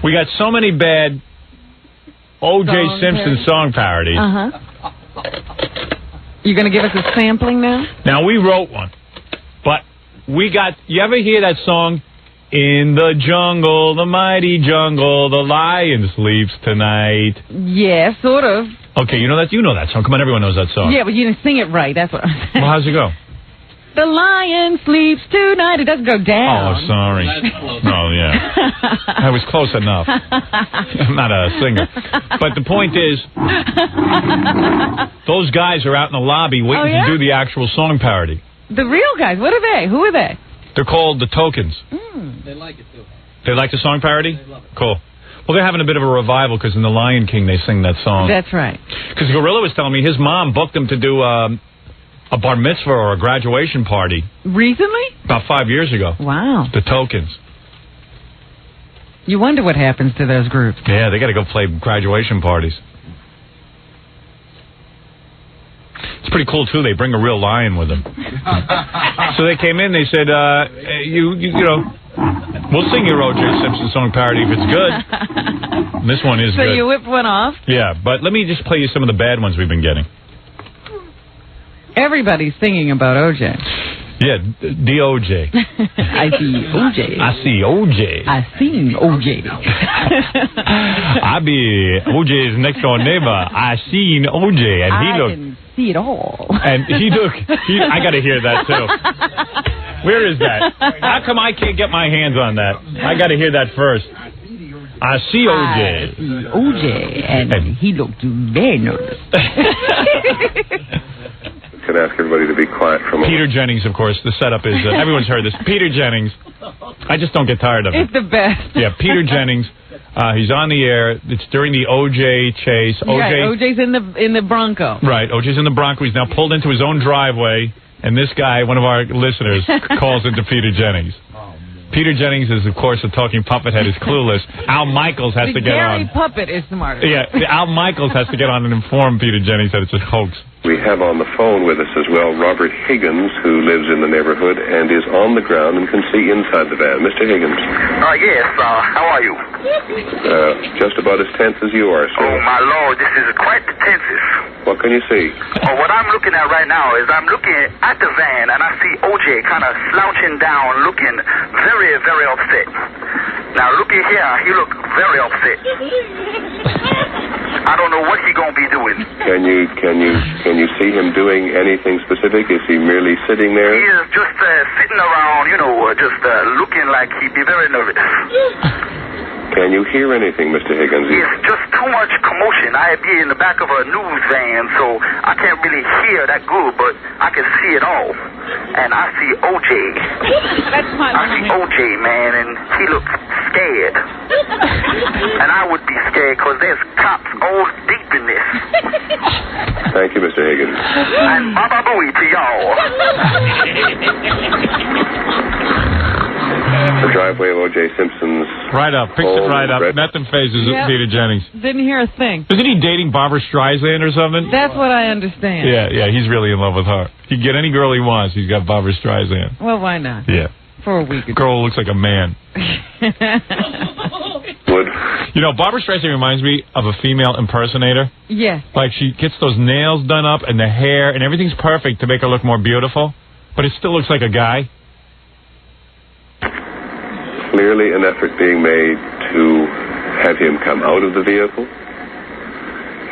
We got so many bad O.J. Simpson song parodies. You're going to give us a sampling now? Now, we wrote one, but we got... You ever hear that song? In the jungle, the mighty jungle, the lion sleeps tonight. Yeah, sort of. Okay, you know that song. Come on, everyone knows that song. Yeah, but you didn't sing it right. That's what I'm saying. Well, how's it go? The lion sleeps tonight. It doesn't go down. Oh, sorry. No, yeah. I was close enough. I'm not a singer. But the point is, those guys are out in the lobby waiting to do the actual song parody. The real guys. What are they? Who are they? They're called the Tokens. They like it, too. They like the song parody? They love it. Cool. Well, they're having a bit of a revival because in The Lion King they sing that song. That's right. Because Gorilla was telling me his mom booked him to do a bar mitzvah or a graduation party. Recently? About 5 years ago. Wow. The Tokens. You wonder what happens to those groups. Yeah, they got to go play graduation parties. It's pretty cool, too. They bring a real lion with them. So they came in, they said, you know, we'll sing your O.J. Simpson song parody if it's good. This one is good. So you whipped one off? Yeah, but let me just play you some of the bad ones we've been getting. Everybody's singing about O.J. Yeah, D.O.J. I see O.J. I see O.J. I seen O.J. I be O.J.'s next door neighbor. I seen O.J. and he looked... I can see it all. And he looked... I got to hear that, too. Where is that? How come I can't get my hands on that? I got to hear that first. I see O.J. I see O.J. and he looked very nervous. Could ask everybody to be quiet for a moment. Peter Jennings, of course. The setup is... everyone's heard this. Peter Jennings. I just don't get tired of it. It's the best. Yeah, Peter Jennings. He's on the air. It's during the O.J. chase. O.J.'s in the Bronco. Right. O.J.'s in the Bronco. He's now pulled into his own driveway. And this guy, one of our listeners, calls into Peter Jennings. Peter Jennings is, of course, a talking puppet head. Is clueless. Al Michaels has to get on. Gary Puppet is smarter. Yeah, Al Michaels has to get on and inform Peter Jennings that it's a hoax. We have on the phone with us as well Robert Higgins, who lives in the neighborhood and is on the ground and can see inside the van. Mr. Higgins. Yes, how are you? Just about as tense as you are, sir. Oh, my Lord, this is quite the tensest. What can you see? Oh, what I'm looking at right now is I'm looking at the van, and I see O.J. kind of slouching down, looking very, very upset. Now, looky here, he look very upset. I don't know what he gonna be doing. Can you see him doing anything specific? Is he merely sitting there? He is just sitting around, you know, just looking like he'd be very nervous. Can you hear anything, Mr. Higgins? It's just too much commotion. I be in the back of a news van, so I can't really hear that good, but I can see it all. And I see O.J. I see O.J., man, and he looks scared. And I would be scared because there's cops all deep in this. Thank you, Mr. Higgins. And Baba Booey to y'all. The driveway of O.J. Simpson's... Right up. Picks it right up. Nothing phases Peter Jennings. Didn't hear a thing. Isn't he dating Barbara Streisand or something? That's what I understand. Yeah, he's really in love with her. He can get any girl he wants. He's got Barbara Streisand. Well, why not? Yeah. For a week or two. Girl looks like a man. You know, Barbara Streisand reminds me of a female impersonator. Yes. Like, she gets those nails done up and the hair, and everything's perfect to make her look more beautiful, but it still looks like a guy. Clearly an effort being made to have him come out of the vehicle.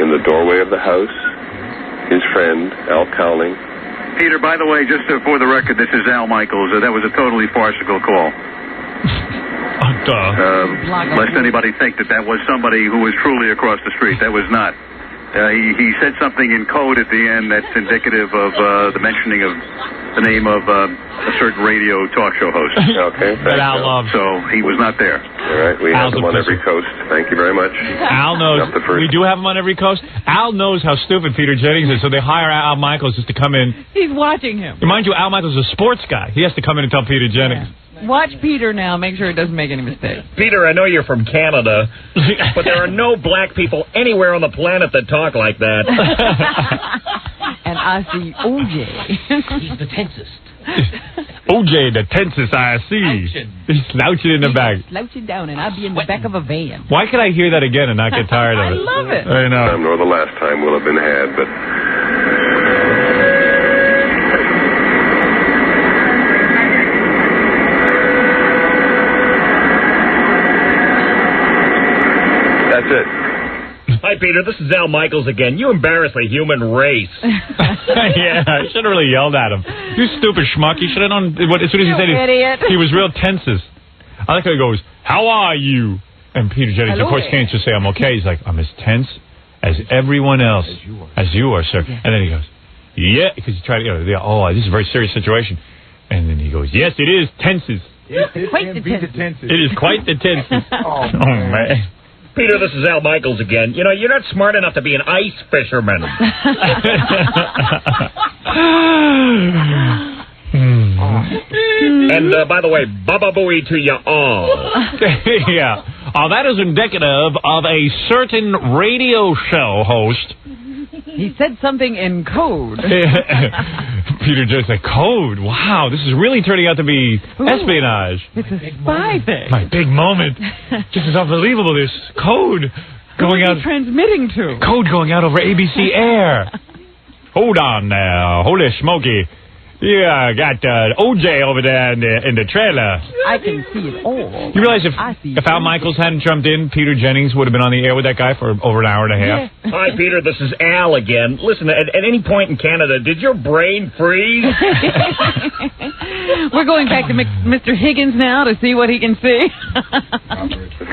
In the doorway of the house, his friend, Al Cowling. Peter, by the way, just for the record, this is Al Michaels. That was a totally farcical call. Lest anybody think that was somebody who was truly across the street. That was not. He said something in code at the end that's indicative of the mentioning of the name of a certain radio talk show host. Okay. That Al loves. So he was not there. All right. We have him on every coast. Thank you very much. Al knows. We do have him on every coast. Al knows how stupid Peter Jennings is, so they hire Al Michaels just to come in. He's watching him. Mind you, Al Michaels is a sports guy. He has to come in and tell Peter Jennings. Yeah. Watch Peter now. Make sure he doesn't make any mistakes. Peter, I know you're from Canada, but there are no black people anywhere on the planet that talk like that. And I see O.J. He's the tensest. OJ, the tensest I see. He's slouching in the back. Slouching down, and I'll be in the back of a van. Why could I hear that again and not get tired of it? I love it. I know. Nor the last time will have been had, but that's it. Hi, Peter. This is Al Michaels again. You embarrass the human race. Yeah, I should have really yelled at him. You stupid schmuck. You should have known. As soon as he said he was real tenses. I like how he goes, "How are you?" And Peter Jennings, of course, can't just say I'm okay. He's like, I'm as tense as everyone else. As you are, sir. Yeah. And then he goes, yeah, because he tried to, this is a very serious situation. And then he goes, yes, it is tenses. It is quite the tenses. It is quite the tenses. Oh, man. Peter, this is Al Michaels again. You know, you're not smart enough to be an ice fisherman. And, by the way, Baba Booey to you all. Yeah. That is indicative of a certain radio show host. He said something in code. Peter just said, code? Wow, this is really turning out to be espionage. It's a spy thing. My big moment. This is unbelievable, this code going out. Transmitting to? Code going out over ABC Air. Hold on now. Holy smoky. Yeah, I got OJ over there in the trailer. I can see it all. You realize if Al Michaels hadn't jumped in, Peter Jennings would have been on the air with that guy for over an hour and a half? Yeah. Hi, Peter. This is Al again. Listen, at any point in Canada, did your brain freeze? We're going back to Mr. Higgins now to see what he can see.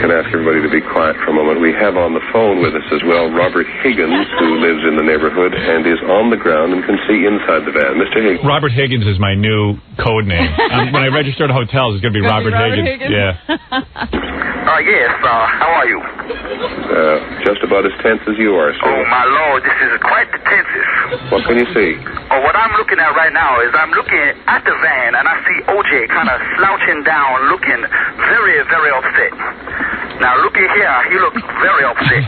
Can I ask everybody to be quiet for a moment? We have on the phone with us as well Robert Higgins, who lives in the neighborhood and is on the ground and can see inside the van. Mr. Higgins. Robert Higgins is my new code name. When I registered hotels, it's going to be Robert Higgins. Yeah. Yes, how are you? Just about as tense as you are, sir. Oh, my Lord, this is quite the tensest. What can you see? Oh, what I'm looking at right now is I'm looking at the van, and I see OJ kind of slouching down, looking very, very upset. Now, looky here, he looks very upset.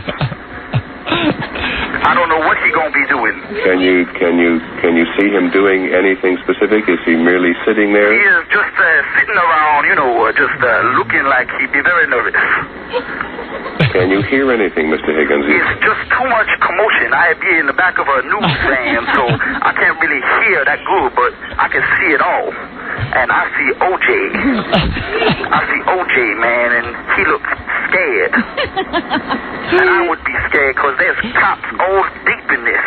I don't know what he's gonna be doing. Can you see him doing anything specific? Is he merely sitting there? He is just sitting around, just looking like he'd be very nervous. Can you hear anything, Mr. Higgins? It's just too much commotion. I'd be in the back of a news van, so I can't really hear that good, but I can see it all. And I see OJ. I see OJ, man, and he looks scared. And I would be scared because there's cops all deep in this.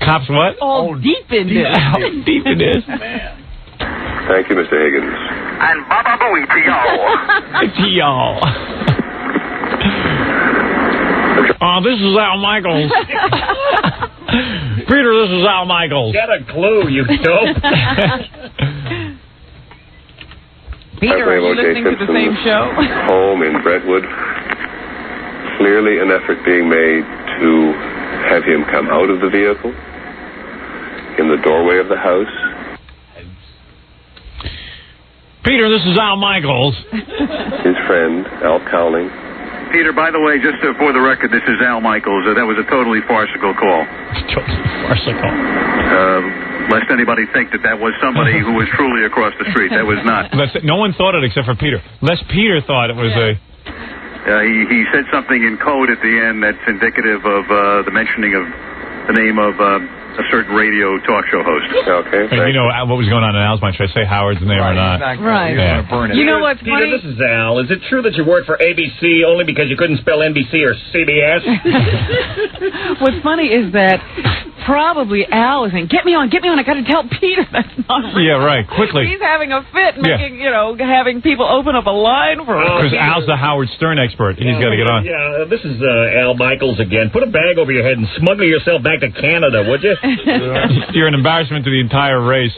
Cops what? All deep in this. All deep in this. Thank you, Mr. Higgins. And Baba Booey to y'all. To y'all. This is Al Michaels. Peter, this is Al Michaels. Get a clue, you dope. Peter, are you listening to the same show? Home in Brentwood. Clearly an effort being made to have him come out of the vehicle in the doorway of the house. Peter, this is Al Michaels. His friend, Al Cowling. Peter, by the way, just for the record, this is Al Michaels. That was a totally farcical call. Totally farcical. Lest anybody think that was somebody who was truly across the street. That was not. No one thought it except for Peter. Lest Peter thought it was he said something in code at the end that's indicative of the mentioning of the name of a certain radio talk show host. Okay. And you know what was going on in Al's mind? Should I say Howard's name or not? Right. Yeah. You know what's funny? Peter, this is Al. Is it true that you worked for ABC only because you couldn't spell NBC or CBS? What's funny is that probably Al is saying, get me on, I got to tell Peter that's not real. Yeah, right, quickly. He's having a fit, making, having people open up a line for him. Because Al's the Howard Stern expert. He's got to get on. Yeah, this is Al Michaels again. Put a bag over your head and smuggle yourself back to Canada, would you? You're an embarrassment to the entire race.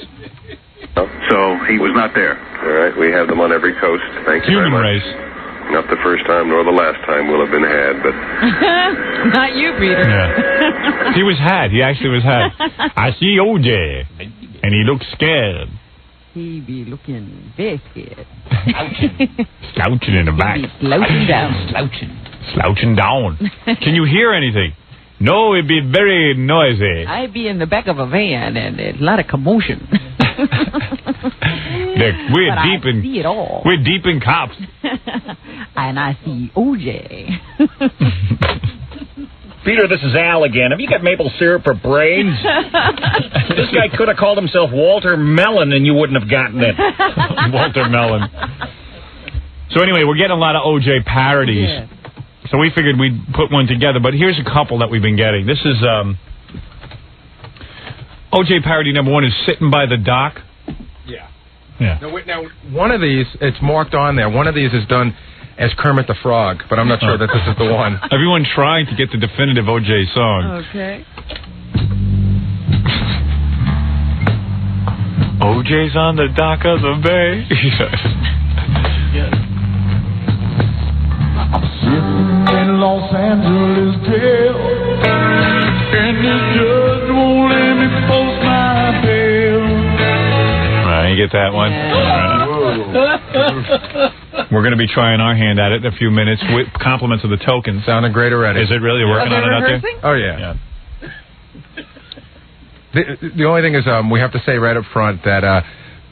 So he was not there. All right, we have them on every coast. Thank you Human very much. race. Not the first time nor the last time will have been had, but... Not you, Peter. Yeah. He was had. He actually was had. I see OJ, and he looks scared. He be looking very scared. Slouching in the back. He be slouching down. Slouching down. Can you hear anything? No, it'd be very noisy. I'd be in the back of a van, and there's a lot of commotion. We're deep in. See it all. We're deep in cops. And I see OJ. Peter, this is Al again. Have you got maple syrup for brains? This guy could have called himself Walter Mellon and you wouldn't have gotten it. Walter Mellon. So anyway, we're getting a lot of OJ parodies. Yeah. So we figured we'd put one together. But here's a couple that we've been getting. This is OJ parody number 1 is Sitting by the Dock. Yeah. Now, one of these, it's marked on there. One of these is done as Kermit the Frog, but I'm not sure that this is the one. Everyone trying to get the definitive OJ song. Okay. OJ's on the dock of the bay. Sitting in Los Angeles jail, and the judge won't let me post my bail. You get that one? We're going to be trying our hand at it in a few minutes with compliments of the tokens. Sounding great already. Is it really working on it out there? Oh, yeah. The only thing is we have to say right up front that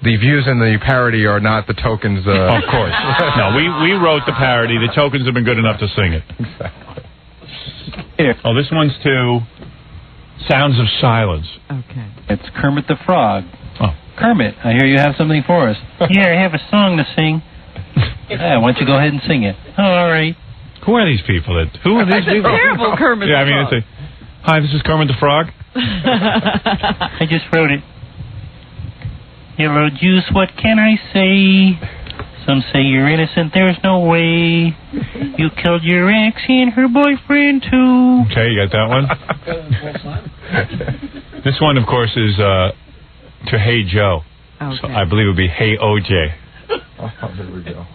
the views in the parody are not the tokens. Of course. No, we wrote the parody. The tokens have been good enough to sing it. Exactly. Oh, this one's to Sounds of Silence. Okay. It's Kermit the Frog. Oh. Kermit, I hear you have something for us. Yeah, I have a song to sing. Yeah, why don't you go ahead and sing it? Oh, all right. Who are these people? Who are these people? Terrible Kermit the Frog. Yeah, I mean, it's hi, this is Kermit the Frog. I just wrote it. Yellow juice, what can I say? Some say you're innocent, there's no way. You killed your ex and her boyfriend, too. Okay, you got that one? This one, of course, is to Hey Joe. Okay. So I believe it would be Hey OJ. Oh, there we go.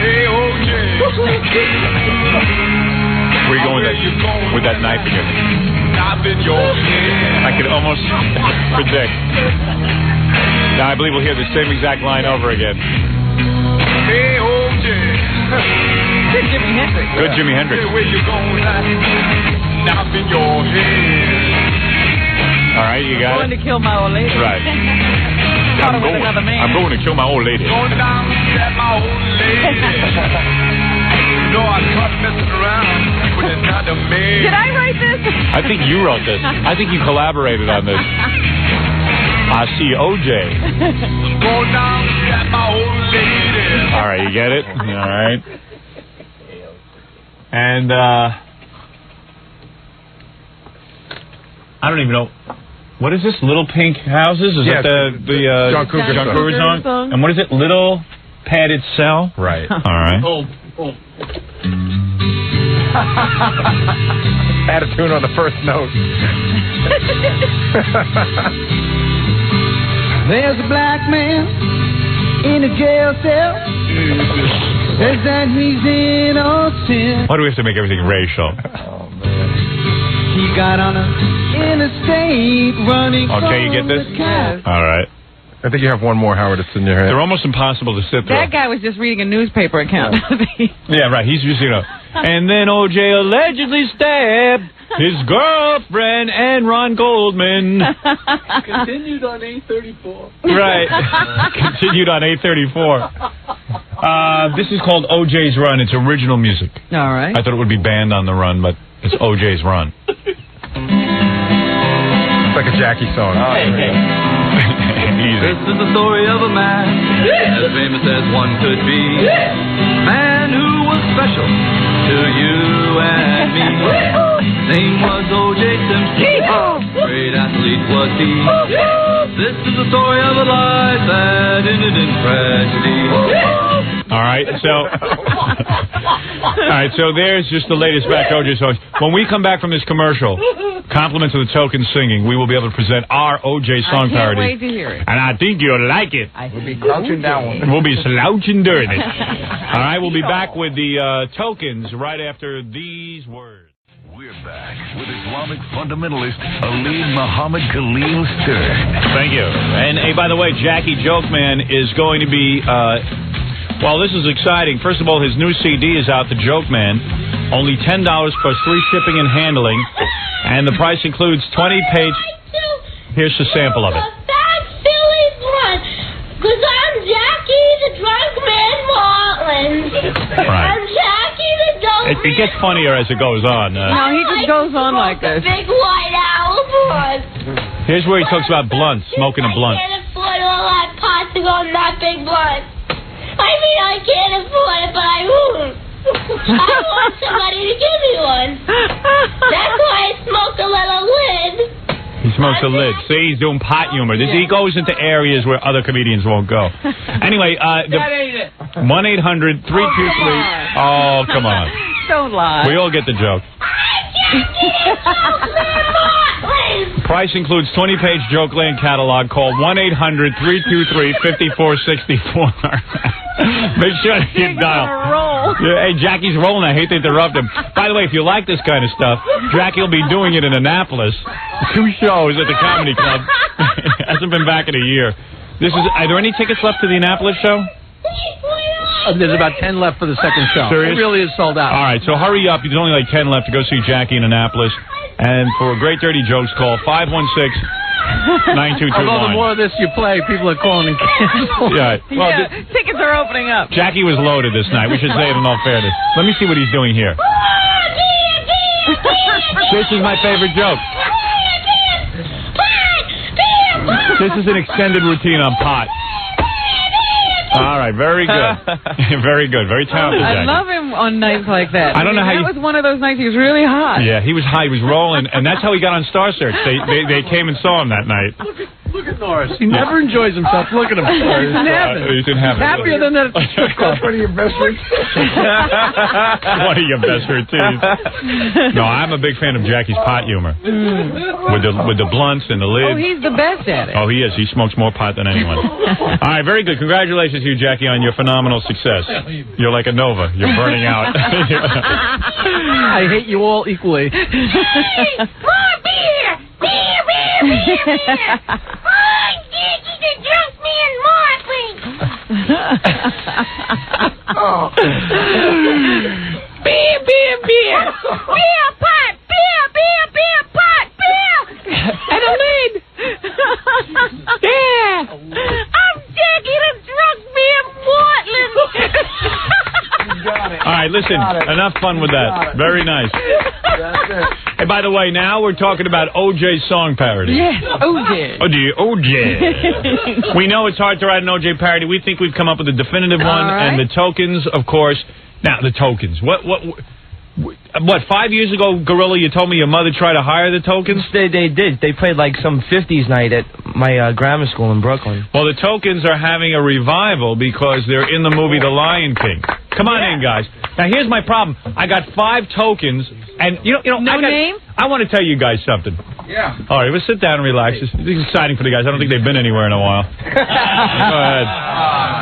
Hey, OJ. Where are you going with that knife again? I could almost predict. Now I believe we'll hear the same exact line over again. Hey, OJ. Good Jimi Hendrix. Good Jimi Hendrix. Where you going? Knock in your head. All right, you got Going it. to kill my old lady. Right. I'm going to kill my old lady. Going down at my old lady. No, I caught messing around with another man. Did I write this? I think you wrote this. I think you collaborated on this. I see OJ. Going down at my old lady. All right, you get it? All right. And, I don't even know. What is this? Little Pink Houses? Is that the John Cougar song? And what is it? Little Padded Cell? Right. All right. Add a tune on the first note. There's a black man in a jail cell. Says that he's innocent. Why do we have to make everything racial? Oh, man. He got on an interstate running. Okay, you get this? Yes. All right. I think you have one more, Howard. It's in your head. They're almost impossible to sit through. That guy was just reading a newspaper account. Yeah, right. He's just, And then OJ allegedly stabbed his girlfriend and Ron Goldman. Continued on 834. Right. Continued on 834. This is called OJ's Run. It's original music. All right. I thought it would be Band on the Run, but it's OJ's Run. It's like a Jackie song. Easy. This is the story of a man as famous as one could be. Man who was special to you and me. Name was O.J. Simpson. Great athlete was he. This is the story of a life that ended in tragedy. All right, so there's just the latest back OJ songs. When we come back from this commercial, compliments of the token singing, we will be able to present our OJ song parody. I can't wait to hear it. And I think you'll like it. We'll be crouching down. We'll be slouching during it. All right, we'll be back with the tokens right after these words. We're back with Islamic fundamentalist Ali Muhammad Khalil Stern. Thank you. And hey, by the way, Jackie Jokeman is going to be Well, this is exciting. First of all, his new CD is out, The Joke Man. Only $10 plus free shipping and handling. And the price includes 20-page... Here's a sample of it. Fat silly one. Because I'm Jackie the Drunk Man Martland. Right. I'm Jackie the Drunk It gets funnier as it goes on. No, he just goes on like this. Big white owl blunt. Here's where he talks about blunts, smoking a blunt. I can't afford all that pot to go on that big blunt. I mean, I can't afford it, but I won't. I want somebody to give me one. That's why I smoke a little lid. He smokes a lid. See, he's doing pot humor. He goes into areas where other comedians won't go. Anyway, That ain't it. 1-800-323... Oh, come on. Don't lie. We all get the joke. Price includes 20-page Jokeland catalog. Call 1-800-323-5464. Make sure you dial. Roll. Yeah, hey, Jackie's rolling. I hate to interrupt him. By the way, if you like this kind of stuff, Jackie will be doing it in Annapolis. 2 shows at the Comedy Club. Hasn't been back in a year. Are there any tickets left to the Annapolis show? There's about 10 left for the second show. Serious? It really is sold out. All right, so hurry up. There's only like 10 left to go see Jackie in Annapolis. And for Great Dirty Jokes, call 516-9221. Although the more of this you play, people are calling and canceling. Yeah. Well, tickets are opening up. Jackie was loaded this night. We should say it in all fairness. Let me see what he's doing here. This is my favorite joke. This is an extended routine on pot. All right, very good. Very good. Very talented, I Jackie. love him on nights like that. I don't know how that was one of those nights he was really hot. Yeah, he was high. He was rolling, and that's how he got on Star Search. They came and saw him that night. Look at Norris. He never enjoys himself. Look at him. He's in heaven. He's in heaven. Happier than that strip club. One of your best routines. One of your best routines. No, I'm a big fan of Jackie's pot humor. With the blunts and the lid. Oh, he's the best at it. Oh, he is. He smokes more pot than anyone. All right, very good. Congratulations to you, Jackie, on your phenomenal success. You're like a nova. You're burning out. I hate you all equally. More beer! Beer, beer, beer, beer! Oh, Jackie the Drunk Man Martland! Beer, beer, beer! Beer, pot! Beer, beer, beer, pot! Beer! And a lid! Yeah! I'm Jackie the Drunk Man Martland! All right, listen, enough fun with that. Very nice. Hey, by the way, now we're talking about OJ's song parody. Yes, OJ. OJ. We know it's hard to write an OJ parody. We think we've come up with a definitive one, and the Tokens, of course. Now, the Tokens. What, 5 years ago, Gorilla, you told me your mother tried to hire the Tokens? They did. They played like some 50s night at my grammar school in Brooklyn. Well, the Tokens are having a revival because they're in the movie The Lion King. Come on in, guys. Now, here's my problem. I got 5 tokens, and, you know, name? I want to tell you guys something. Yeah. All right, let's sit down and relax. This is exciting for the guys. I don't think they've been anywhere in a while. Go ahead.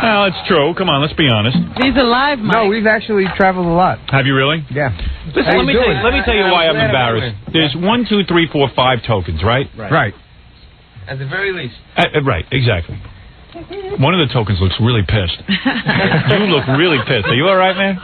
Well, it's true. Come on, let's be honest. He's alive, Mike. No, we've actually traveled a lot. Have you really? Yeah. Listen, let me tell you why I'm embarrassed. There's 1, 2, 3, 4, 5 tokens, right? Right. At the very least. Right, exactly. One of the tokens looks really pissed. You look really pissed. Are you all right, man?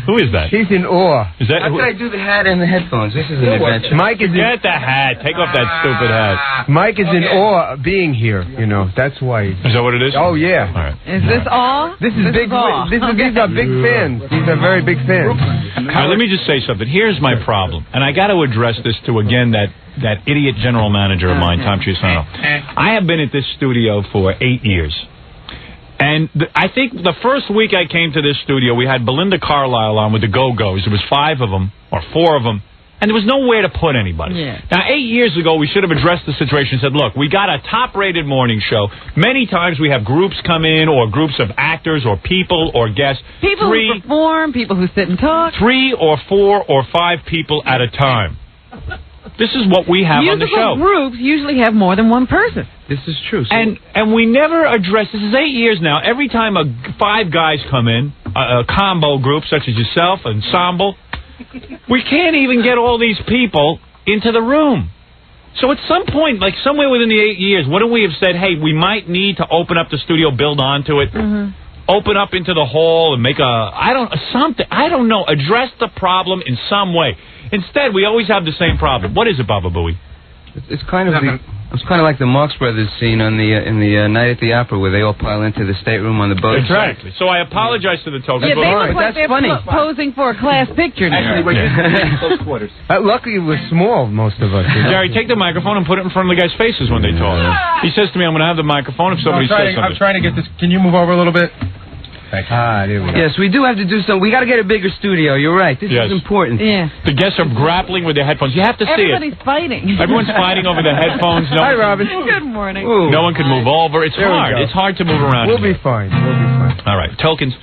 Who is that? He's in awe. Is that? How can I do the hat and the headphones? This is an adventure. Mike is Get the hat. Take off that stupid hat. Mike is in awe of being here. You know, that's why. Is that what it is? Oh yeah. All right. Is this all? This is big. These are big fans. These are very big fans. All right, let me just say something. Here's my problem, and I got to address this to again that idiot general manager of mine, Tom Chiusano. I have been at this studio for 8 years. And I think the first week I came to this studio, we had Belinda Carlisle on with the Go-Go's. There was 5 of them, or 4 of them, and there was nowhere to put anybody. Yeah. Now, 8 years ago, we should have addressed the situation and said, look, we got a top-rated morning show. Many times we have groups come in, or groups of actors, or people, or guests. People who perform, people who sit and talk. 3 or 4 or 5 people at a time. This is what we have on the show. Musical groups usually have more than one person. This is true. So and we never address, this is 8 years now, every time 5 guys come in, a combo group such as yourself, ensemble, we can't even get all these people into the room. So at some point, like somewhere within the 8 years, wouldn't we have said, hey, we might need to open up the studio, build onto it? open up into the hall and make I don't know, address the problem in some way. Instead, we always have the same problem. What is it, Baba Booey? It's kind of like the Marx Brothers scene on in the Night at the Opera where they all pile into the stateroom on the boat. Exactly. So I apologize to the tokens. Yeah, they look like they're posing for a class picture now. Actually, we're just in close quarters. Luckily, we're small, most of us. Gary, take the microphone and put it in front of the guys' faces when they talk. He says to me, I'm going to have the microphone if somebody says something. I'm trying to get this. Can you move over a little bit? Thank you. There we go. Yes, we do have to do something. We got to get a bigger studio. You're right. This is important. Yeah. The guests are grappling with their headphones. You have to see it. Everybody's fighting. Everyone's fighting over their headphones. Hi, Robin. Good morning. Ooh. No one can move over. It's hard. It's hard to move around. We'll be fine. All right, tokens.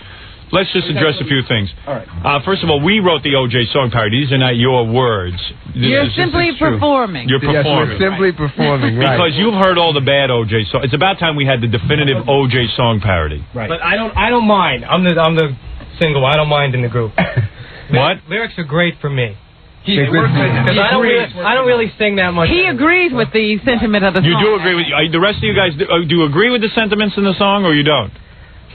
Let's just address a few things. All right. First of all, we wrote the O.J. song parody. These are not your words. You're simply performing. You're performing. Yes, we're simply performing, right. Because you've heard all the bad O.J. songs. It's about time we had the definitive O.J. song parody. Right. But I don't mind. I'm the single. I don't mind in the group. What? Lyrics are great for me. Because I don't really sing that much. He agrees with the sentiment of the song. You do agree with the rest of you guys? Do you agree with the sentiments in the song, or you don't?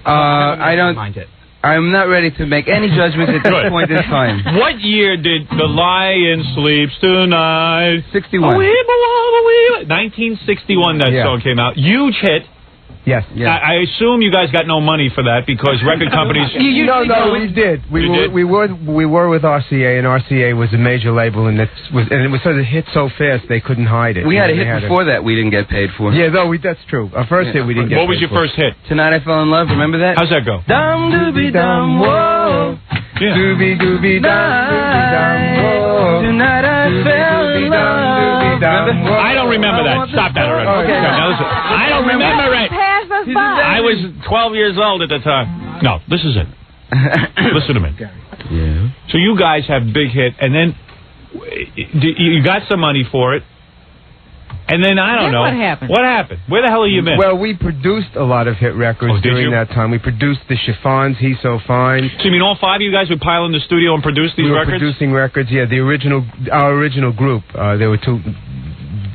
I don't mind it. I'm not ready to make any judgments at this point in time. What year did The Lion Sleeps Tonight? 61. 1961 that song came out. Huge hit. Yes. I assume you guys got no money for that because record companies... No, we did. We were with RCA, and RCA was a major label, and it was sort of hit so fast they couldn't hide it. We had a hit before that we didn't get paid for. Yeah, that's true. Our first hit we didn't get paid for. What was your first hit? Tonight I Fell in Love. Remember that? How's that go? Dum dooby dum whoa. Dooby dooby dum whoa. Tonight I fell in love. I don't remember that. Stop that already. Okay. Now listen. I don't remember it. I was 12 years old at the time. No, this is it. Listen to me. Yeah. So you guys have big hit, and then you got some money for it, and then I don't know. What happened? What happened? Where the hell have you been? Well, we produced a lot of hit records during that time. We produced the Chiffons, He's So Fine. So you mean all five of you guys would pile in the studio and produce these records? We were producing records, yeah. Our original group, there were two...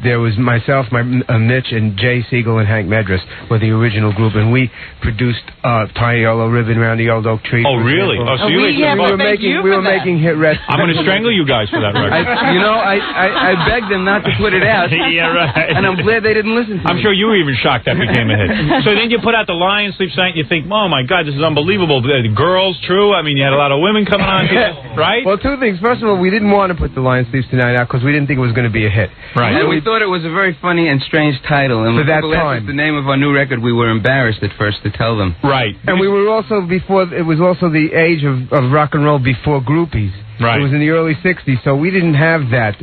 There was myself, Mitch, and Jay Siegel and Hank Medras were the original group, and we produced Tiny Yellow Ribbon Round the Old Oak Tree. Oh, really? Oh, so we were making hit records. I'm going to strangle you guys for that record. I begged them not to put it out. Yeah, right. And I'm glad they didn't listen to me. I'm sure you were even shocked that became a hit. So then you put out The Lion Sleeps Tonight, and you think, oh, my God, this is unbelievable. The girls, true. I mean, you had a lot of women coming on here, right? Well, two things. First of all, we didn't want to put The Lion Sleeps Tonight out because we didn't think it was going to be a hit. Right. And we thought it was a very funny and strange title. And for that time. Asked us the name of our new record, we were embarrassed at first to tell them. Right. And we were also it was also the age of rock and roll before groupies. Right. It was in the early 60s, so we didn't have that,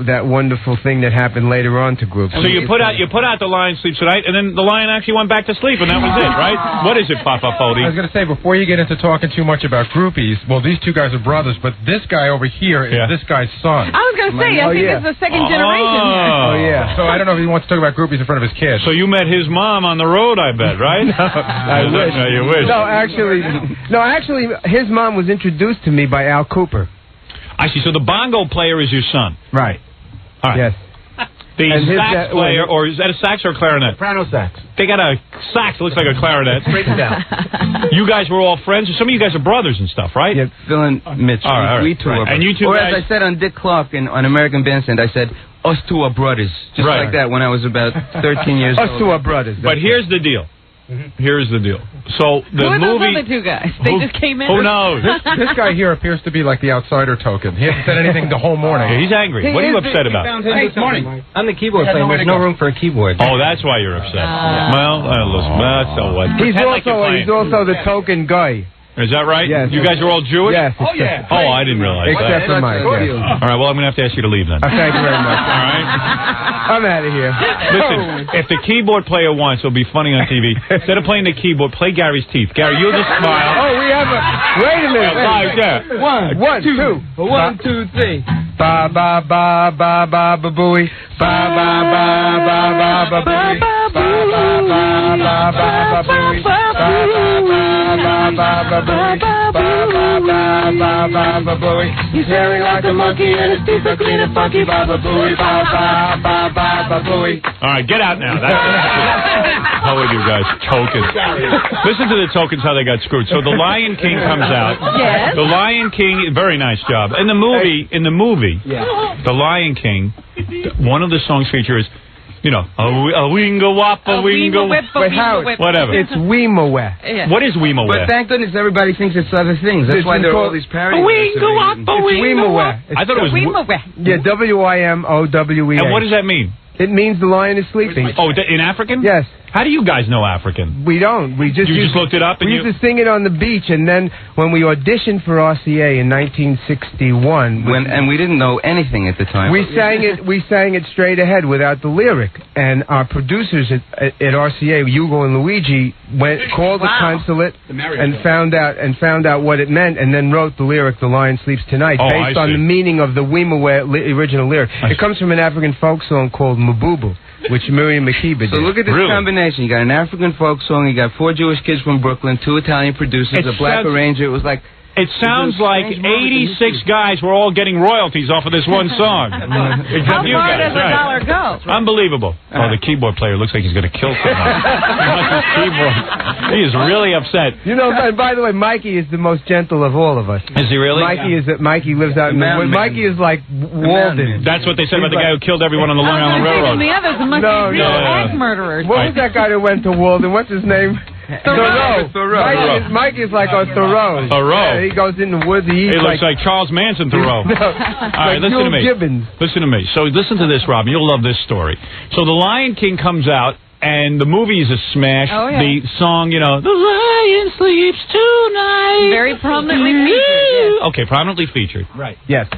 that wonderful thing that happened later on to groups. So you put out The Lion Sleeps Tonight, and then the lion actually went back to sleep, and that was it, right? What is it, Papa Fody? I was going to say, before you get into talking too much about groupies, well, these two guys are brothers, but this guy over here is this guy's son. I was going to say, I think it's the second generation. Oh, yeah. So I don't know if he wants to talk about groupies in front of his kids. So you met his mom on the road, I bet, right? I wish. No, you wish. No, actually, his mom was introduced to me by Al Cooper. I see. So the bongo player is your son. Right. All right. Yes. The sax player, or is that a sax or a clarinet? Soprano sax. They got a sax that looks like a clarinet. Break it down. You guys were all friends. Some of you guys are brothers and stuff, right? Yeah, Phil and Mitch. All right. We two are brothers. And you two or guys... as I said on Dick Clark on American Bandstand, I said, us two are brothers. Just like that when I was about 13 years old. Us two are brothers. But here's the deal. Here's the deal. So the Who are movie... those other two guys? They just came in? Who knows? This guy here appears to be like the outsider token. He hasn't said anything the whole morning. Yeah, he's angry. What are you upset about? Hey, morning. I'm the keyboard player. There's no room for a keyboard. Oh, that's why you're upset. Well, listen, so what? He's also the token guy. Is that right? Yes. You guys are all Jewish? Yes. Oh, yeah. Oh, I didn't realize Except for Mike. All right, well, I'm going to have to ask you to leave then. Thank you very much. All right? I'm out of here. Listen, if the keyboard player wants, it'll be funny on TV. Instead of playing the keyboard, play Gary's teeth. Gary, you'll just smile. Oh, we have a... Wait a minute. Yeah. 1, 2. 1, 2, 3. Ba ba ba ba ba ba booey. Ba ba ba ba ba ba booey. Ba ba ba ba ba ba booey. Ba ba ba ba ba booey. Ba ba ba ba ba ba booey. He's hairy like a monkey and his teeth are clean and funky. Ba ba booey. Ba ba ba ba booey. All right, get out now. How are you guys? Tokens. Listen to the Tokens, how they got screwed. So the Lion King comes out. Yes. The Lion King, very nice job. In the movie, The Lion King, one of the songs features, you know, a winga wop, a winga whip, whatever. It's Weemawe. Yeah. What is Weemawe? But thank goodness everybody thinks it's other things. That's why there are all these parodies. It's Weemawe. I thought it was Weemawe. Yeah, Wimowe. And what does that mean? It means the lion is sleeping. Oh, in African? Yes. How do you guys know African? We don't. We just You just looked it up and we used to sing it on the beach, and then when we auditioned for RCA in 1961, and we didn't know anything at the time. we sang it straight ahead without the lyric. And our producers at RCA, Hugo and Luigi, called the consulate and found out what it meant, and then wrote the lyric "The Lion Sleeps Tonight" based on the meaning of the Weemawe original lyric. It comes from an African folk song called Mabubu, which Miriam Makeba did. So look at this combination. You got an African folk song, you got 4 Jewish kids from Brooklyn, 2 Italian producers, a black arranger. It was like... It sounds like 86 guys were all getting royalties off of this one song. How far does a dollar go? Unbelievable. Oh, the keyboard player looks like he's going to kill someone. He wants his keyboard. He is really upset. You know, and by the way, Mikey is the most gentle of all of us. Is he really? Mikey lives out in the woods. Mikey is like Walden. That's what they said about the guy who killed everyone on the Long Island Railroad. The others must be real axe murderers. What was that guy that went to Walden? What's his name? Thoreau. Mike is like a Thoreau. Thoreau. Yeah, he goes in the woods. He looks like Charles Manson Thoreau. All right, listen to me. Gibbons. Listen to me. So listen to this, Robin. You'll love this story. So The Lion King comes out, and the movie is a smash. Oh, yeah. The song, you know, The Lion Sleeps Tonight. Very prominently featured. Yes. Okay, prominently featured. Right. Yes.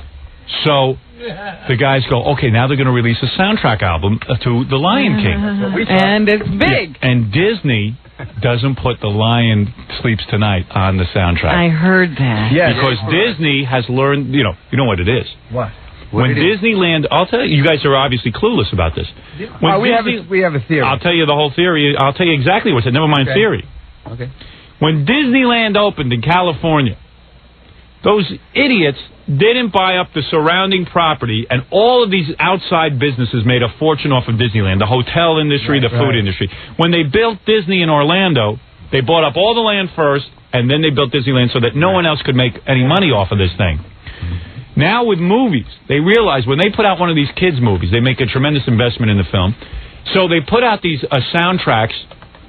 So the guys go, okay, now they're going to release a soundtrack album to The Lion King. And it's big. Yeah. And Disney doesn't put The Lion Sleeps Tonight on the soundtrack. I heard that. Yes. Because Disney has learned, you know what it is. What? When Disneyland, I'll tell you, you guys are obviously clueless about this. We have a theory. I'll tell you the whole theory. I'll tell you exactly what's it. Never mind theory. Okay. When Disneyland opened in California, those idiots didn't buy up the surrounding property, and all of these outside businesses made a fortune off of Disneyland, the hotel industry, the food industry. When they built Disney in Orlando, they bought up all the land first, and then they built Disneyland so that no one else could make any money off of this thing. Now with movies, they realize when they put out one of these kids' movies, they make a tremendous investment in the film. So they put out these soundtracks,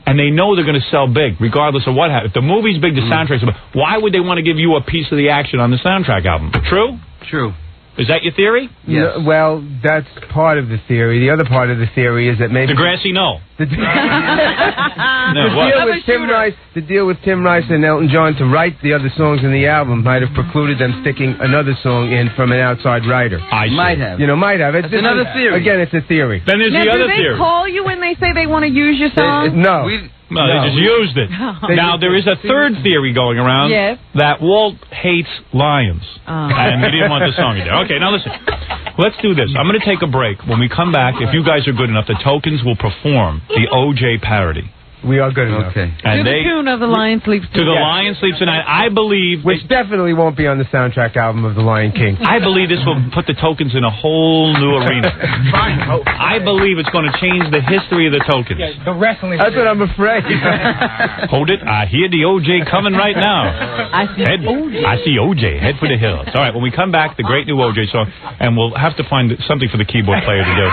and they know they're going to sell big, regardless of what happens. If the movie's big, the soundtrack's big. Why would they want to give you a piece of the action on the soundtrack album? True? True. Is that your theory? Yes. Well, that's part of the theory. The other part of the theory is that maybe... The grassy knoll. The deal with Tim Rice and Elton John to write the other songs in the album might have precluded them sticking another song in from an outside writer. Might have. You know, might have. It's another theory. Again, it's a theory. Then there's the other theory. Do they call you when they say they want to use your song? No. No, they just used it. Now, there is a third theory going around that Walt hates lions. And they didn't want the song in there. Okay, now listen. Let's do this. I'm going to take a break. When we come back, if you guys are good enough, the Tokens will perform the O.J. parody. We are good enough. Okay. And to the tune of The Lion Sleeps Tonight. To The Lion Sleeps Tonight. I believe... Which definitely won't be on the soundtrack album of The Lion King. I believe this will put the Tokens in a whole new arena. I believe it's going to change the history of the Tokens. Yeah, the wrestling... That's what I'm afraid. Hold it. I hear the O.J. coming right now. I see O.J. Head for the hills. All right, when we come back, the great new O.J. song, and we'll have to find something for the keyboard player to do.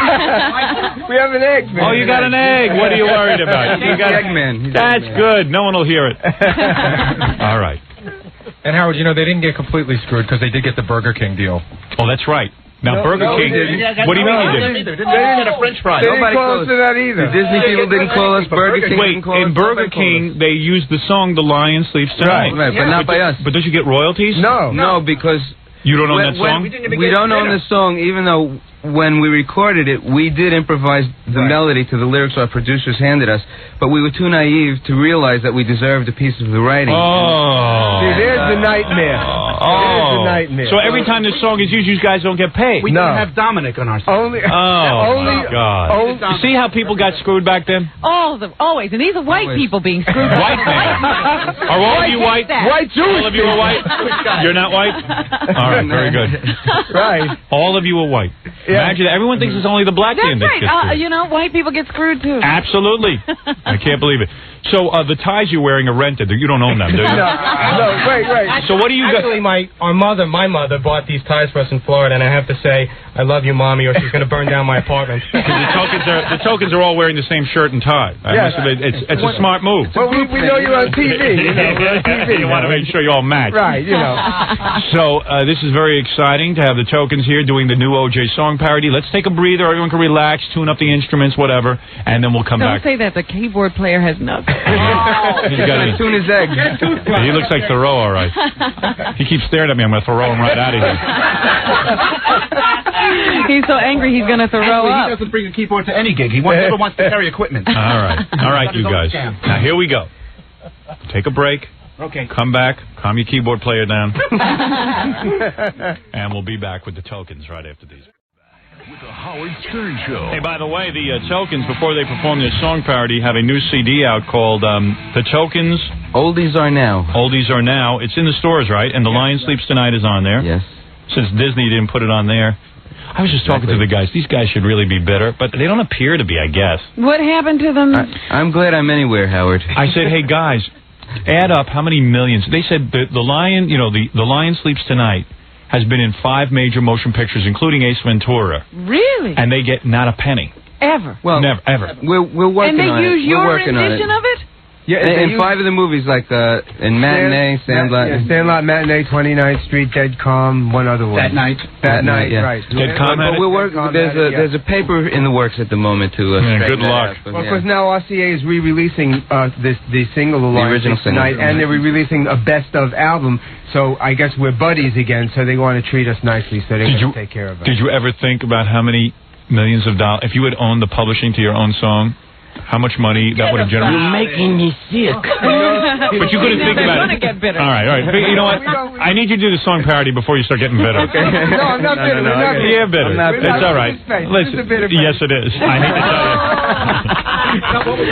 We have an egg, man. Oh, you got an egg. What are you worried about? You got Eggman. That's good. No one will hear it. All right. And Howard, you know, they didn't get completely screwed because they did get the Burger King deal. Oh, that's right. Now, Burger King... What do you mean you didn't? They didn't get a French fry. They didn't call us to that either. The Disney people didn't call us. Burger King didn't call us. In Burger King, they used the song "The Lion Sleeps Tonight." Right, but not by us. But don't you get royalties? No, because... You don't own that song? We don't own the song, even though when we recorded it, we did improvise the melody to the lyrics our producers handed us, but we were too naive to realize that we deserved a piece of the writing. Oh. See, there's the nightmare. There's the nightmare. So every time this song is used, you guys don't get paid? We didn't have Dominic on our side. My God. You see how people got screwed back then? Always. And these are white people being screwed. White man. Are all of you white? White Jewish. All of you are white? You're not white? All right, very good. Right. All of you are white. Imagine that. Everyone thinks it's only the black man that gets screwed. You know, white people get screwed, too. Absolutely. I can't believe it. So, the ties you're wearing are rented. You don't own them, do you? No, wait. So what do you Actually, my mother bought these ties for us in Florida, and I have to say, I love you, Mommy, or she's going to burn down my apartment. The tokens are all wearing the same shirt and tie. It's a smart move. Well, we know you're on TV. We're on TV. You want to make sure you all match. Right, So, this is very exciting to have the tokens here doing the new OJ song parody. Let's take a breather. Everyone can relax, tune up the instruments, whatever, and then we'll come back. Don't say that. The keyboard player has nothing. He's got to tune his egg. He looks like Thoreau, all right. He keeps staring at me. I'm going to throw him right out of here. He's so angry he's going to throw up. He doesn't bring a keyboard to any gig. He never wants to carry equipment. All right, you guys. Now, here we go. Take a break. Okay. Come back. Calm your keyboard player down. And we'll be back with the tokens right after these. With the Howard Stern Show. Hey, by the way, the Tokens, before they perform their song parody, have a new CD out called The Tokens. Oldies Are Now. Oldies Are Now. It's in the stores, right? And The Lion Sleeps Tonight is on there. Yes. Since Disney didn't put it on there. I was just talking to the guys. These guys should really be bitter, but they don't appear to be, I guess. What happened to them? I'm glad I'm anywhere, Howard. I said, hey, guys, add up how many millions. They said the Lion, the Lion Sleeps Tonight has been in 5 major motion pictures, including Ace Ventura. Really? And they get not a penny. Ever? Well, never, ever. We're working on it. And they use your rendition of it? Yeah, in 5 of the movies, like in Matinee, Sandlot. Sandlot, Matinee, 29th Street, Dead Calm, one other one. That night. Yeah. Right. Dead Calm. But we're working. There's a paper in the works at the moment to. Good luck. Well, of course, now RCA is re-releasing the single, The original single tonight, and they're re-releasing a best of album. So I guess we're buddies again. So they want to treat us nicely. So they're going to take care of us. Did you ever think about how many millions of dollars, if you had owned the publishing to your own song, how much money that would have generated? You're making me sick. But you couldn't think about it. Get bitter. All right. You know what? I need you to do the song parody before you start getting bitter. Okay. No, I'm not bitter. Yeah, bitter. It's all right. Listen. Yes, it is. I need to tell you.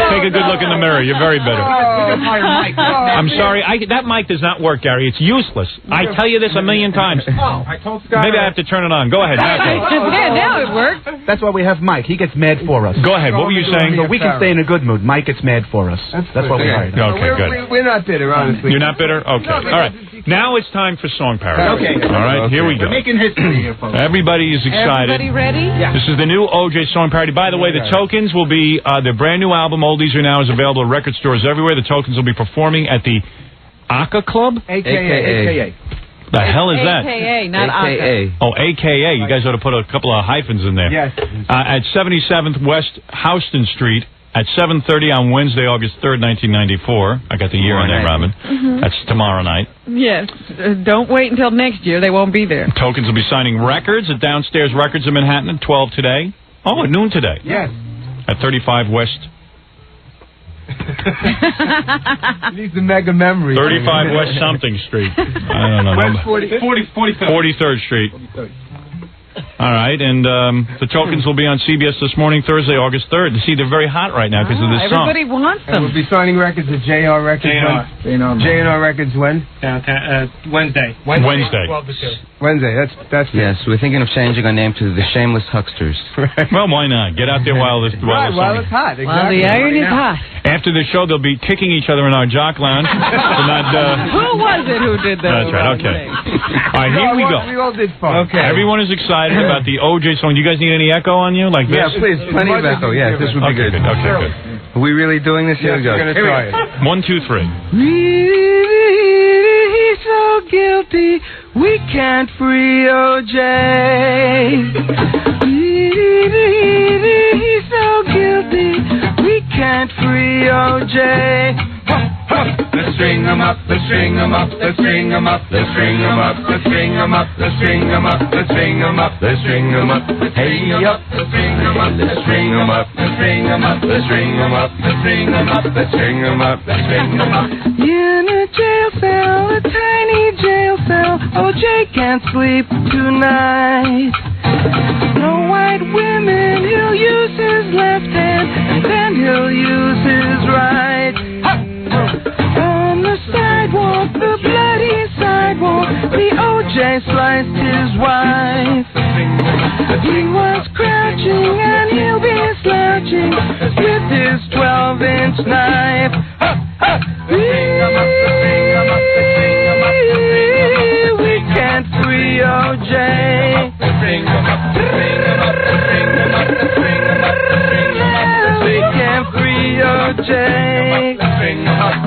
Take a good look in the mirror. You're very bitter. I'm sorry. That mic does not work, Gary. It's useless. I tell you this a million times. I told Scott. Maybe I have to turn it on. Go ahead. Yeah, now it works. That's why we have Mike. He gets mad for us. Go ahead. What were you saying? So we can stay in a good mood. Mike gets mad for us. That's why we hired him. Okay, good. We're not bitter, honestly. You're not bitter? Okay. All right. Now it's time for song parody. Okay. All right, here we go. We're making history here, folks. Everybody is excited. Everybody ready? Yeah. This is the new OJ song parody. By the way, the Tokens will be, their brand new album, Oldies Are Now, is available at record stores everywhere. The Tokens will be performing at the Aka Club? AKA. The hell is that? AKA, not AKA. Oh, AKA. You guys ought to put a couple of hyphens in there. Yes. At 77th West Houston Street at 7:30 on Wednesday, August 3rd, 1994. I got the year in there, Robin. That's tomorrow night. Yes. Don't wait until next year. They won't be there. Tokens will be signing records at Downstairs Records in Manhattan at 12 today. Oh, at noon today. Yes. At 35 West. Needs the mega memory. 35 West something Street. I don't know. West 43rd Street. All right, and the Tokens will be on CBS this morning, Thursday, August 3rd. See, they're very hot right now because of this song. Everybody wants them. And we'll be signing records at JR Records. JR Records when? Wednesday. Wednesday. 12 to 2. Wednesday. That's Yes, we're thinking of changing our name to the Shameless Hucksters. Well, why not? Get out there while the while song. it's hot. Exactly. While the iron is hot. After the show, they'll be kicking each other in our jock lounge. Who was it who did that? That's right. Okay. All right, here we go. We all did fun. Okay. Everyone is excited about the OJ song. Do you guys need any echo on you, like this? Yeah, please, plenty of echo. Yeah, this would be good. Okay, good. Are we really doing this? Here we go. We're gonna try it. 1, 2, 3. Really so guilty, we can't free OJ. Really so guilty, we can't free OJ. Let's string 'em up, let's string 'em up, let's string 'em up, let's string 'em up, let's string 'em up, let's string 'em up, let's string 'em up, let's string 'em up, hey up, let's string 'em up, let's string 'em up, let's string 'em up, let's string 'em up, let's string 'em up, let's string 'em up, let's string 'em up. In a jail cell, a tiny jail cell, OJ can't sleep tonight. No white women, he'll use his left hand, and then he'll use his right. On the sidewalk, the bloody sidewalk, the OJ sliced his wife. He was knife. We can't free OJ. We can't free OJ.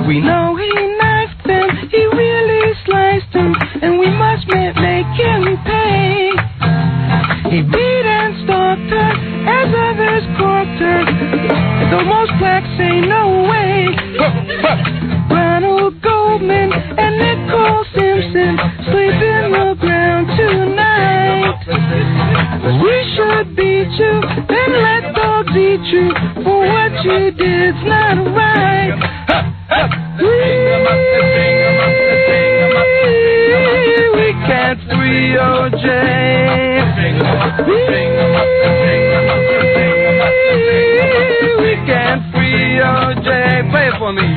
We know he knifed him, he really sliced him, and we must make him pay. He beat and stalked her as others corked her, though most blacks say no way. Ronald Goldman and Nicole Simpson sleep in the ground tonight. We should beat you and let dogs eat you, for what you did's not right. We can't free OJ. We can't free OJ. Play it for me.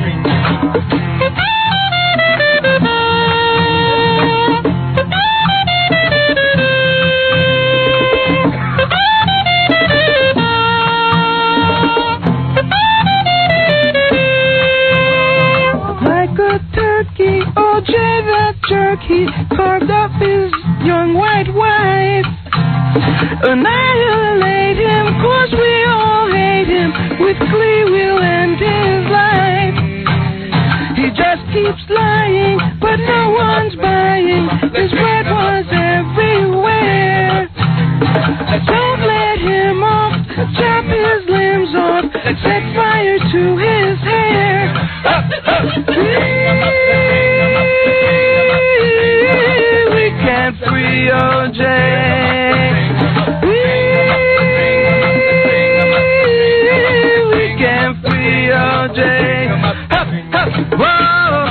OJ that jerky carved up his young white wife. Annihilate him, 'cause we all hate him. With glee we'll end his life. He just keeps lying, but no one's buying. His red was everywhere. Don't let him off, chop his limbs off, set fire to his hair. We can't free OJ. We can't free OJ. Whoa,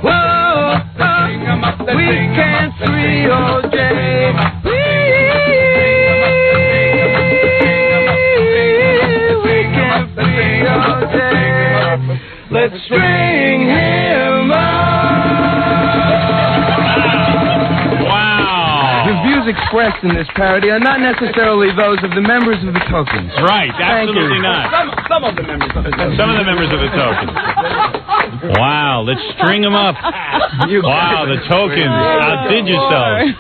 whoa, we can't free OJ. We can't free OJ. Let's string him up. The views expressed in this parody are not necessarily those of the members of the Tokens. Right, Thank absolutely you. not. Some of the members of the Tokens. Some of the members of the Tokens. Wow, let's string them up. Wow, the Tokens. Outdid yourselves.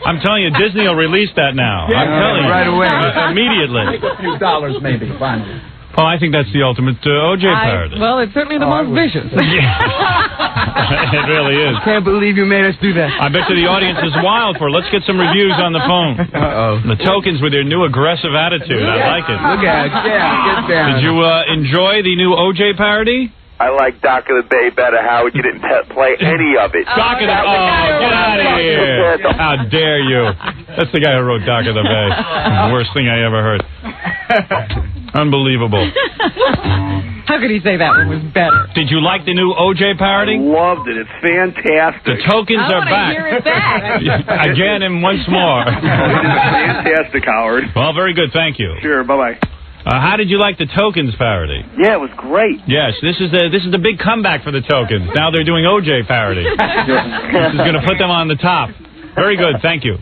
I'm telling you, Disney will release that now. I'm telling you. Right away. Immediately. Make a few dollars maybe, finally. Oh, I think that's the ultimate OJ parody. Well, it's certainly the most vicious. It really is. Can't believe you made us do that. I bet you the audience is wild for it. Let's get some reviews on the phone. Uh-oh. The Tokens with their new aggressive attitude. I like it. Look at it. Yeah, get down. Did you enjoy the new OJ parody? I like Dock of the Bay better, Howard. You didn't play any of it. Dock of the... Oh, get out of here. How dare you. That's the guy who wrote Dock of the Bay. The worst thing I ever heard. Unbelievable. How could he say that one was better? Did you like the new OJ parody? Loved it. It's fantastic. The Tokens are back. Hear it back. Again and once more. Fantastic, Howard. Well, very good. Thank you. Sure. Bye-bye. How did you like the Tokens parody? Yeah, it was great. Yes, this is the big comeback for the Tokens. Now they're doing OJ parody. This is going to put them on the top. Very good. Thank you.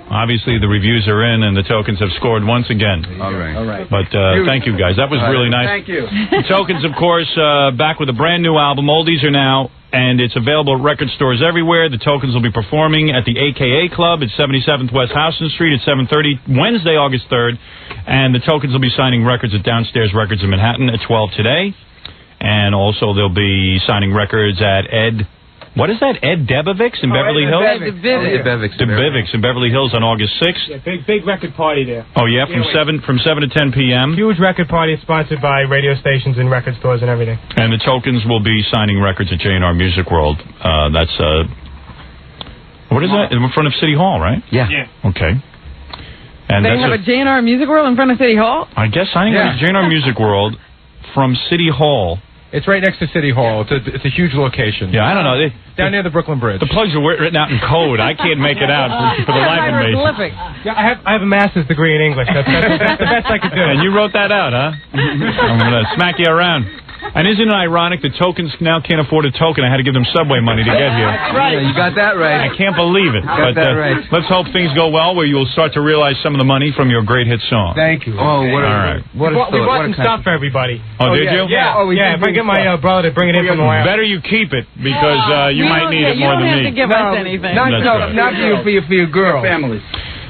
Obviously, the reviews are in, and the Tokens have scored once again. All right. But thank you, guys. That was really nice. Thank you. The Tokens, of course, back with a brand new album. Oldies Are Now, and it's available at record stores everywhere. The Tokens will be performing at the AKA Club at 77th West Houston Street at 7:30 Wednesday, August 3rd. And the Tokens will be signing records at Downstairs Records in Manhattan at 12 today. And also they'll be signing records at Ed Debevix in Beverly Hills? Debevix in Beverly Hills on August 6th. Yeah, big record party there. Oh, yeah, from 7 to 10 p.m. Huge record party sponsored by radio stations and record stores and everything. And the Tokens will be signing records at J&R Music World. That's, what is that? In front of City Hall, right? Yeah. Okay. And they have a J&R Music World in front of City Hall? I guess signing at J&R Music World from City Hall. It's right next to City Hall. It's a huge location. Yeah, I don't know. Down near the Brooklyn Bridge. The plugs are written out in code. I can't make it out for the life of me. Yeah, I have a master's degree in English. That's the best I could do. And you wrote that out, huh? I'm going to smack you around. And isn't it ironic that Tokens now can't afford a token? I had to give them subway money to get here. That's right. You got that right. I can't believe it. Got that right. Let's hope things go well where you will start to realize some of the money from your great hit song. Thank you. Oh, what a, all right. We bought some stuff for everybody. Oh, did you? Yeah. If I get my brother to bring it in from the lab. Better you keep it because you might need it more than me. You don't have to give us anything. Not for your girl. Families.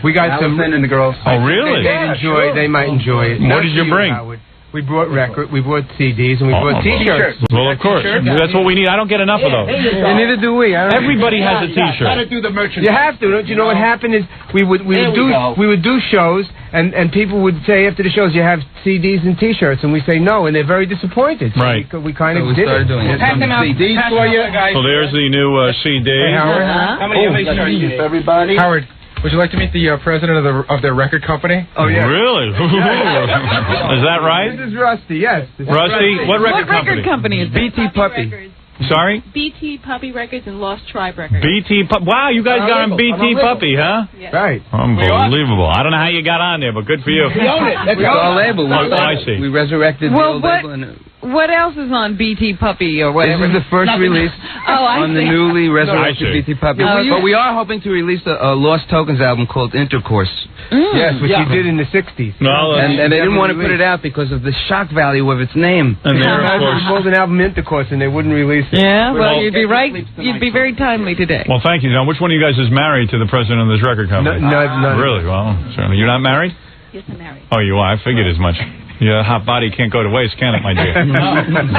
We got some. And the girls. Oh, really? They might enjoy it. What did you bring? We brought we brought CDs, and we brought T-shirts. Well, of course. That's what we need. I don't get enough of those. And neither do we. Everybody has a T-shirt. Gotta do the merchandise. You have to. Don't you know what happened is we would do shows, and people would say after the shows, you have CDs and T-shirts, and we say no, and they're very disappointed. So right. We kind of did it. Pass them out. CDs for you. So there's the new CD. Hey, Howard. How many of these shirts? Everybody. Howard, would you like to meet the president of their record company? Oh, yeah. Really? Is that right? This is Rusty, yes. Rusty, what record company? Is BT Puppy. Sorry? BT Puppy Records and Lost Tribe Records. BT Puppy. Wow, you guys got on BT Puppy, huh? Yes. Right. Unbelievable. I don't know how you got on there, but good for you. We own it. That's our label. I see. We resurrected the old label. What else is on BT Puppy or whatever? This is the first release on the newly resurrected BT Puppy. But we are hoping to release a Lost Tokens album called Intercourse. Yes, which we did in the 60s. No, and they didn't want to put it out because of the shock value of its name. And there, of course, we called an album Intercourse, and they wouldn't release it. Yeah, well, you'd be right. You'd be very timely today. Well, thank you. Now, which one of you guys is married to the president of this record company? No. Really? Well, certainly. You're not married? Yes, I'm married. Oh, you are? I figured as much. Your hot body can't go to waste, can it, my dear?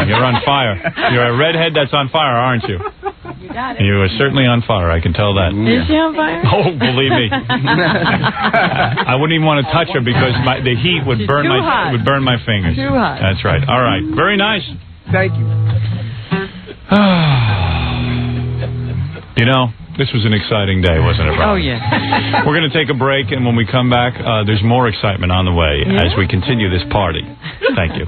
You're on fire. You're a redhead that's on fire, aren't you? You got it. You are certainly on fire, I can tell that. Is she on fire? Oh, believe me. I wouldn't even want to touch her because the heat would burn my fingers. Too hot. That's right. All right. Very nice. Thank you. You know, this was an exciting day, wasn't it, Rob? Oh, yeah. We're going to take a break, and when we come back, there's more excitement on the way as we continue this party. Thank you.